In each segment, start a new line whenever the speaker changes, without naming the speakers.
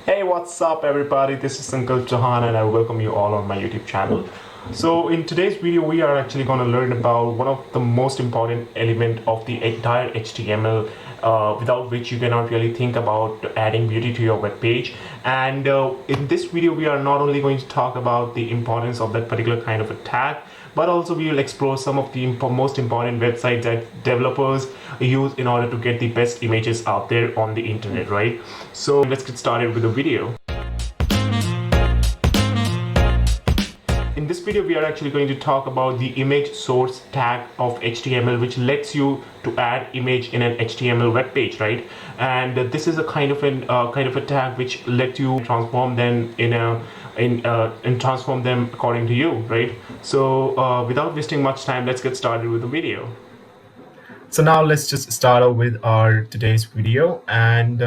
Hey, what's up, everybody? This is Sankalp Chauhan, and I welcome you all on my YouTube channel. So, in today's video, we are actually going to learn about one of the most important element of the entire HTML, without which you cannot really think about adding beauty to your web page. And in this video, we are not only going to talk about the importance of that particular kind of a tag, but also we will explore some of the most important websites that developers use in order to get the best images out there on the internet, right? So let's get started with the video. In this video, we are actually going to talk about the image source tag of HTML, which lets you to add image in an HTML web page, right? And this is a kind of a tag which lets you transform them and transform them according to you, right? So without wasting much time, let's get started with the video. So now let's just start out with our today's video. And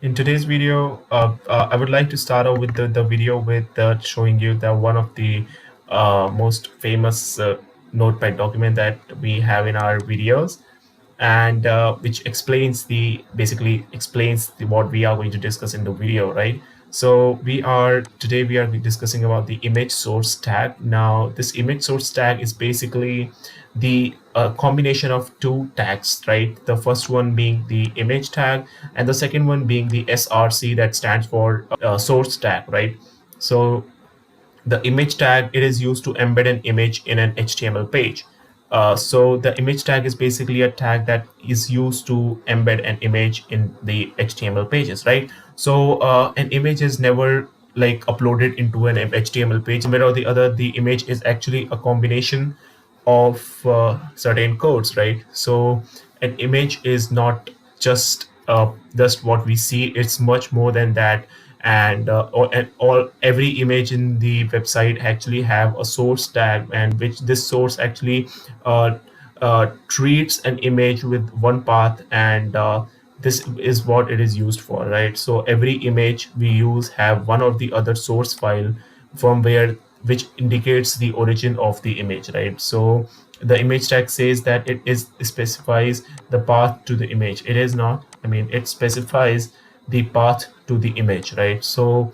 in today's video, I would like to start out with the video with showing you that one of the most famous notepad document that we have in our videos, and which explains basically explains what we are going to discuss in the video, right? So today we are discussing about the image source tag. Now this image source tag is basically the combination of two tags, right? The first one being the image tag and the second one being the src, that stands for source tag, right? So the image tag, it is used to embed an image in an HTML page. So the image tag is basically a tag that is used to embed an image in the HTML pages, right? So an image is never like uploaded into an HTML page. Somewhere or the other, the image is actually a combination of certain codes, right? So an image is not just what we see; it's much more than that. And every image in the website actually have a source tag, and which this source actually treats an image with one path, and this is what it is used for, right? So every image we use have one or the other source file from where which indicates the origin of the image, right? So the image tag says that it specifies the path to the image. It is not, I mean, it specifies the path to the image, right? So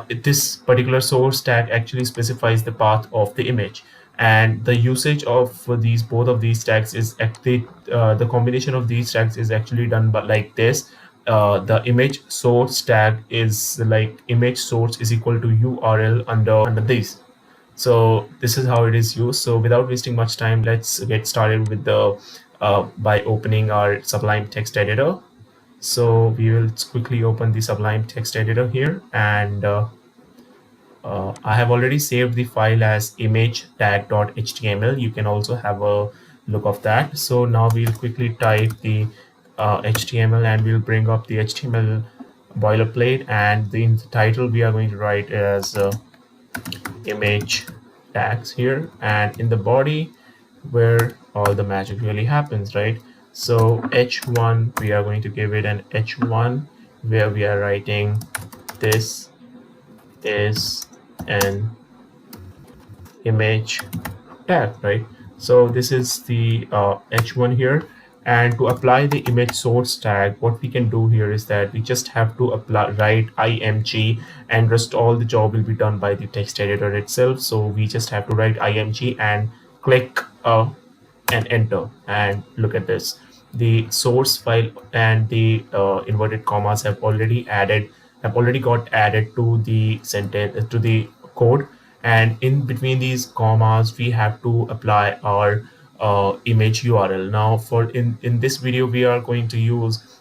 this particular source tag actually specifies the path of the image, and the usage of these both of these tags is actually the combination of these tags is actually done but like this. The image source tag is like image source is equal to url under this. So this is how it is used. So without wasting much time, let's get started with the by opening our Sublime text editor. So we will quickly open the Sublime text editor here, and I have already saved the file as image tag.html. You can also have a look of that. So now we'll quickly type the HTML, and we'll bring up the HTML boilerplate, and in the title we are going to write as image tags here, and in the body where all the magic really happens, right? So h1, we are going to give it an h1 where we are writing this is an image tag, right? So this is the h1 here, and to apply the image source tag, what we can do here is that we just have to write img, and rest all the job will be done by the text editor itself. So we just have to write img and click and enter, and look at this. The source file and the inverted commas have already got added to the sentence, to the code, and in between these commas we have to apply our image url. Now for in this video we are going to use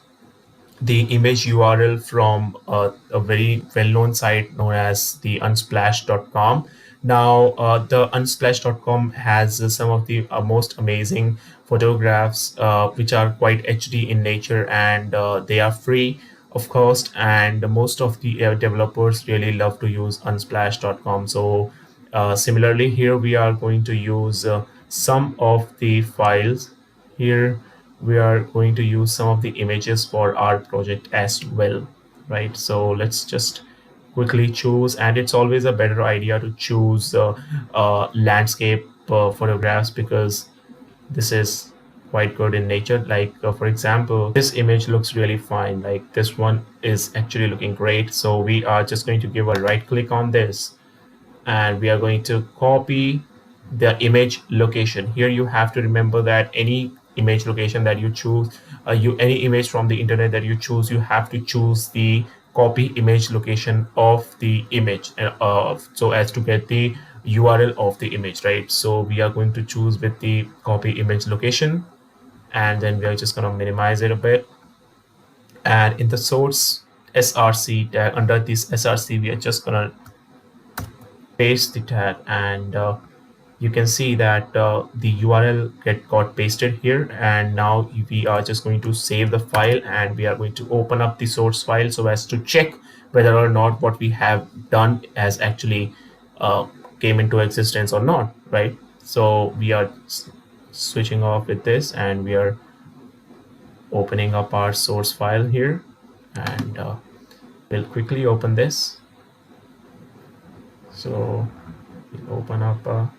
the image URL from a very well-known site known as the unsplash.com. Now, the unsplash.com has some of the most amazing photographs, which are quite HD in nature, and they are free, of course. And most of the developers really love to use unsplash.com. So, similarly, here we are going to use some of the files here. We are going to use some of the images for our project as well, right? So let's just quickly choose, and it's always a better idea to choose landscape photographs, because this is quite good in nature. Like for example, this image looks really fine. Like this one is actually looking great. So we are just going to give a right click on this, and we are going to copy the image location. Here you have to remember that any image location that you choose, any image from the internet that you choose, you have to choose the copy image location of the image, so as to get the URL of the image, right? So we are going to choose with the copy image location, and then we are just going to minimize it a bit. And in the source src tag, under this src, we are just going to paste the tag, and you can see that the URL got pasted here. And now we are just going to save the file, and we are going to open up the source file so as to check whether or not what we have done has actually uh, came into existence or not, right? So we are switching off with this, and we are opening up our source file here, and we'll quickly open this. So we'll open up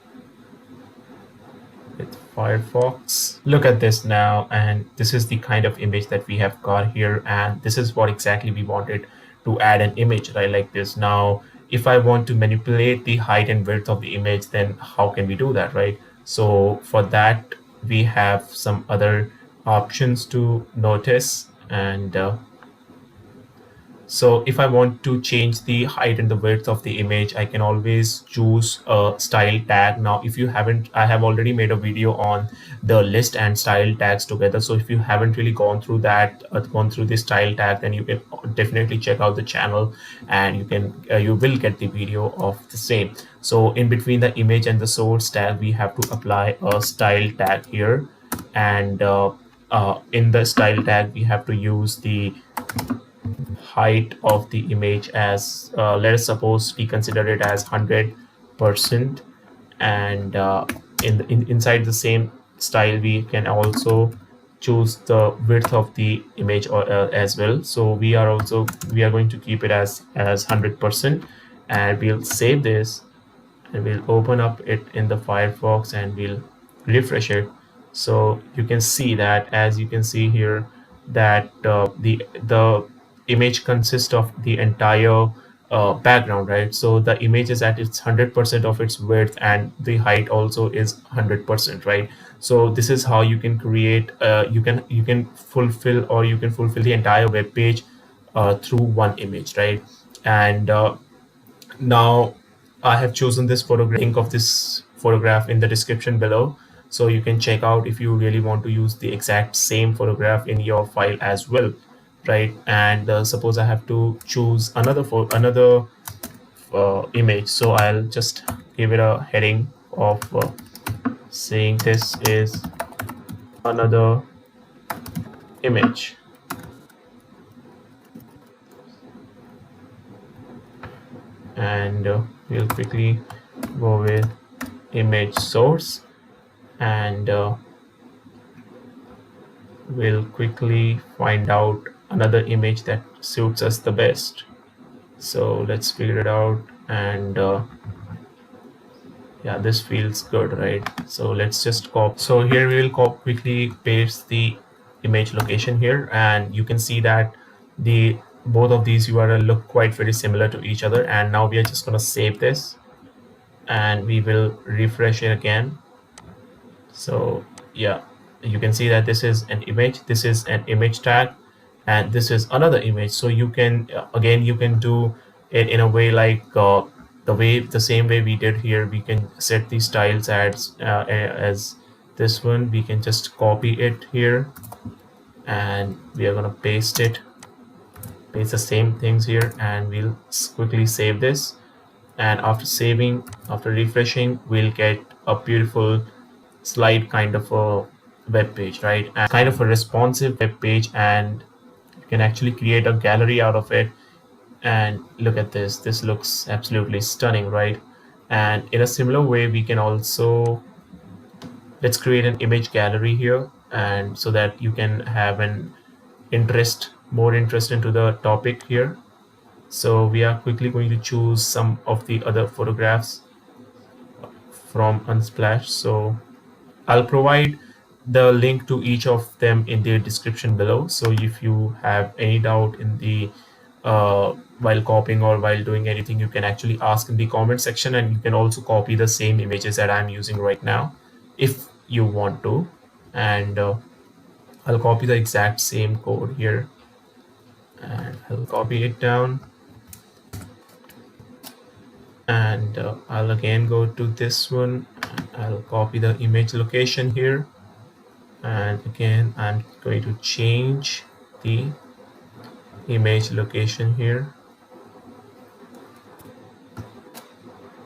with Firefox. Look at this now, and this is the kind of image that we have got here, and this is what exactly we wanted to add an image, right? Like this. Now if I want to manipulate the height and width of the image, then how can we do that, right? So for that, we have some other options to notice. And so if I want to change the height and the width of the image, I can always choose a style tag. Now, if you haven't, I have already made a video on the list and style tags together. So if you haven't really gone through that, gone through the style tag, then you can definitely check out the channel, and you will get the video of the same. So in between the image and the source tag, we have to apply a style tag here. And in the style tag, we have to use the height of the image as let us suppose we consider it as 100%. And inside the same style, we can also choose the width of the image as well. So we are going to keep it as 100%, and we'll save this, and we'll open up it in the Firefox, and we'll refresh it. So you can see that, as you can see here, that the image consists of the entire background, right? So the image is at its 100% of its width, and the height also is 100%, right? So this is how you can create you can fulfill the entire web page through one image, right? And now I have chosen this photograph. Link of this photograph in the description below, so you can check out if you really want to use the exact same photograph in your file as well, right? And suppose I have to choose another image, so I'll just give it a heading of saying this is another image. And we'll quickly go with image source, and we'll quickly find out another image that suits us the best. So let's figure it out. And yeah, this feels good, right? So let's just copy. So here we will quickly paste the image location here, and you can see that both of these URL look quite very similar to each other. And now we are just going to save this, and we will refresh it again. So yeah, you can see that this is an image, this is an image tag, and this is another image. So you can again, you can do it in a way like the same way we did here. We can set the styles as this one. We can just copy it here, and we are going to paste the same things here, and we'll quickly save this. And after refreshing, we'll get a beautiful slide kind of a web page, right? And kind of a responsive web page, and you can actually create a gallery out of it. And look at this looks absolutely stunning, right? And in a similar way, we can also, let's create an image gallery here, and so that you can have more interest into the topic here. So we are quickly going to choose some of the other photographs from Unsplash. So I'll provide the link to each of them in the description below. So if you have any doubt in the while copying or while doing anything, you can actually ask in the comment section, and you can also copy the same images that I'm using right now if you want to. And I'll copy the exact same code here, and I'll copy it down, and I'll again go to this one, and I'll copy the image location here, and again I'm going to change the image location here.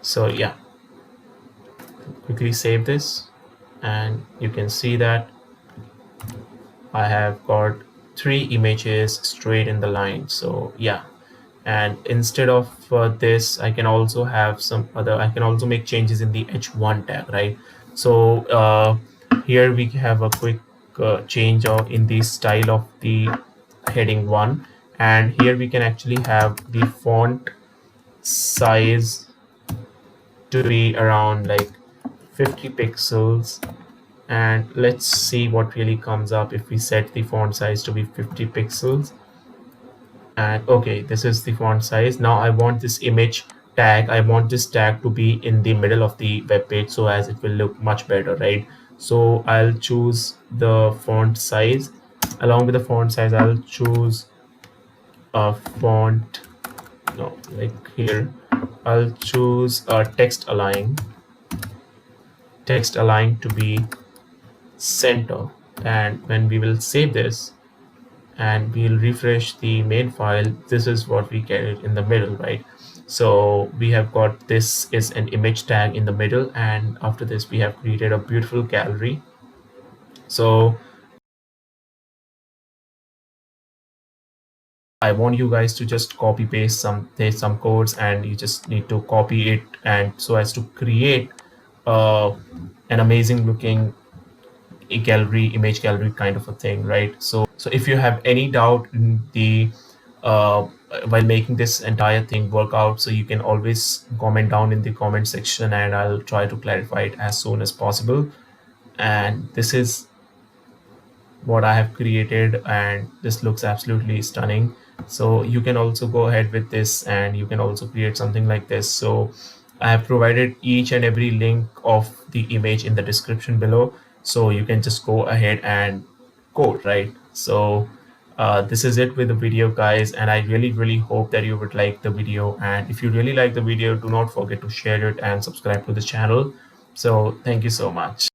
So yeah, quickly save this, and you can see that I have got 3 images straight in the line. So yeah, and instead of this, I can also have some other, I can also make changes in the h1 tag, right? So here we have a quick change of in the style of the heading 1, and here we can actually have the font size to be around like 50 pixels. And let's see what really comes up if we set the font size to be 50 pixels. And okay, this is the font size. Now I want this image tag, I want this tag to be in the middle of the web page, so as it will look much better, right? So I'll choose the font size. Along with the font size, I'll choose a font, no, like here I'll choose a text align to be center. And when we will save this and we'll refresh the main file, this is what we get it in the middle, right? So we have got, this is an image tag in the middle, and after this we have created a beautiful gallery. So I want you guys to just copy paste some codes, and you just need to copy it, and so as to create an amazing looking image gallery kind of a thing, right? So if you have any doubt in the while making this entire thing work out, so you can always comment down in the comment section, and I'll try to clarify it as soon as possible. And this is what I have created, and this looks absolutely stunning. So you can also go ahead with this, and you can also create something like this. So I have provided each and every link of the image in the description below, so you can just go ahead and code, right? So this is it with the video, guys, and I really hope that you would like the video. And if you really like the video, do not forget to share it and subscribe to the channel. So thank you so much.